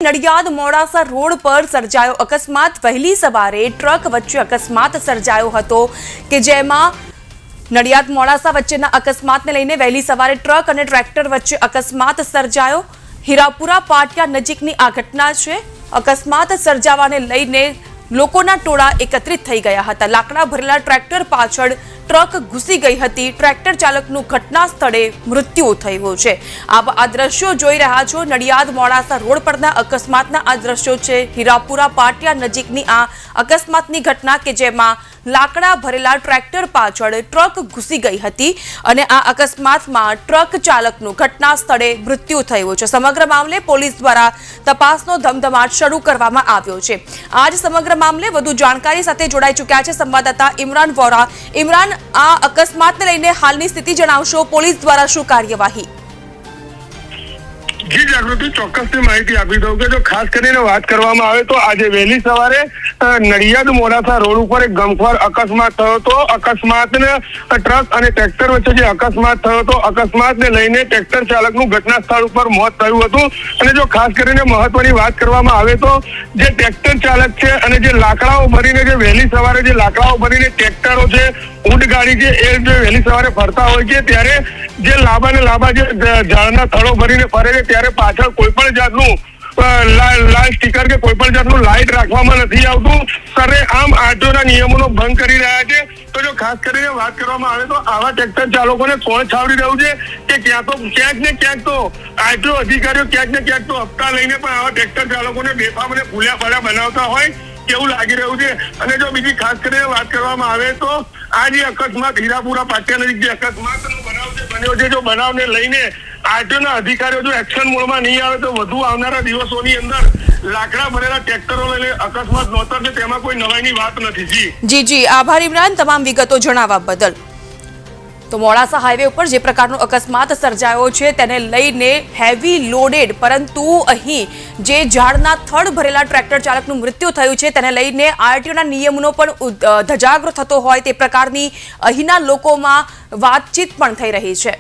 Nadiad Modasa road પર સર્જાયો અકસ્માત। વહેલી સવારે ટ્રક વચ્ચે અકસ્માત સર્જાયો હતો કે જેમાં નડિયાદ મોડાસા વચ્ચેના અકસ્માતને લઈને વહેલી સવારે ટ્રક અને ટ્રેક્ટર વચ્ચે અકસ્માત સર્જાયો। હીરાપુરા પાટિયા નજીકની આ ઘટના છે। અકસ્માત સર્જાવાને લઈને લોકોના ટોળા એકત્રિત થઈ ગયા હતા। લાકડા ભરેલા ટ્રેક્ટર પાછળ ટ્રક ઘૂસી ગઈ હતી। ટ્રેક્ટર ચાલકનું ઘટના સ્થળે મૃત્યુ થયું છે। આ દ્રશ્યો જોઈ રહ્યા છો નડિયાદ મોડાસા રોડ પરના અકસ્માતના આ દ્રશ્યો છે। હીરાપુરા પાટિયા નજીકની આ અકસ્માતની ઘટના કે જેમાં લાકડા ભરેલા ટ્રેક્ટર પાછળ ટ્રક ઘૂસી ગઈ હતી અને આ અકસ્માતમાં ટ્રક ચાલકનું ઘટના સ્થળે મૃત્યુ થયું છે। સમગ્ર મામલે પોલીસ દ્વારા તપાસનો ધમધમાટ શરૂ કરવામાં આવ્યો છે। આજ સમગ્ર મામલે વધુ જાણકારી સાથે જોડાઈ ચૂક્યા છે સંવાદદાતા ઇમરાન વોરા। ઇમરાન, આ અકસ્માતને લઈને હાલની સ્થિતિ જણાવશો। પોલીસ દ્વારા શું કાર્યવાહી? જી જાગૃતિ, ચોક્કસથી માહિતી આપી દઉં કે જો ખાસ કરીને વાત કરવામાં આવે તો આજે વહેલી સવારે નડિયાદ મોડાસા રોડ ઉપર એક ગમખ્વાર અકસ્માત થયો હતો। અકસ્માતને ટ્રક અને ટ્રેક્ટર વચ્ચે જે અકસ્માત થયો હતો, અકસ્માતને લઈને ટ્રેક્ટર ચાલકનું ઘટના સ્થળ ઉપર મોત થયું હતું। અને જો ખાસ કરીને મહત્વની વાત કરવામાં આવે તો જે ટ્રેક્ટર ચાલક છે અને જે લાકડાઓ ભરીને જે વહેલી સવારે જે લાકડાઓ ભરીને ટ્રેક્ટરો છે, ઊંટ ગાડી છે, એ જે વહેલી સવારે ફરતા હોય છે ત્યારે જે લાંબા જે ઝાડના થડો ભરીને ફરે છે ત્યારે પાછળ કોઈ પણ જાતનું લાલ સ્ટીકર કે કોઈ પણ જાતનું લાઇટ રાખવામાં નથી આવતું। સરેઆમ આરટીઓના નિયમોનો ભંગ કરી રહ્યા છે। તો જો ખાસ કરીને વાત કરવામાં આવે તો આવા ટ્રેક્ટર ચાલકોને કોણ છાવરી રહ્યું છે કે ક્યાંક ને ક્યાંક તો આરટીઓ અધિકારીઓ ક્યાંક ને ક્યાંક તો હપ્તા લઈને પણ આવા ટ્રેક્ટર ચાલકોને બેફામ અને ફૂલ્યા ફાળ્યા બનાવતા હોય કેવું લાગી રહ્યું છે। અને જો બીજી ખાસ કરીને વાત કરવામાં આવે તો આ જે અકસ્માત હીરાપુરા પાટિયા નજીક જે અકસ્માતનો બનાવ બન્યો છે, જો બનાવને લઈને આરટીઓના અધિકારીઓ જો એક્શન મોડમાં નહીં આવે તો વધુ આવનારા દિવસોની અંદર લાકડા ભરેલા ટ્રેક્ટરો લઈને અકસ્માત નોંધાશે તેમાં કોઈ નવાઈની વાત નથી। જી આભાર ઇમરાન, તમામ વિગતો જણાવવા બદલ। તો મોડાસા હાઈવે ઉપર જે પ્રકારનો અકસ્માત સર્જાયો છે તેને લઈને હેવી લોડેડ પરંતુ અહીં જે ઝાડના થડ ભરેલા ટ્રેક્ટર ચાલકનું મૃત્યુ થયું છે તેને લઈને આરટીઓના નિયમનો પણ ધજાગરો થતો હોય તે પ્રકારની અહીંના લોકોમાં વાતચીત પણ થઈ રહી છે।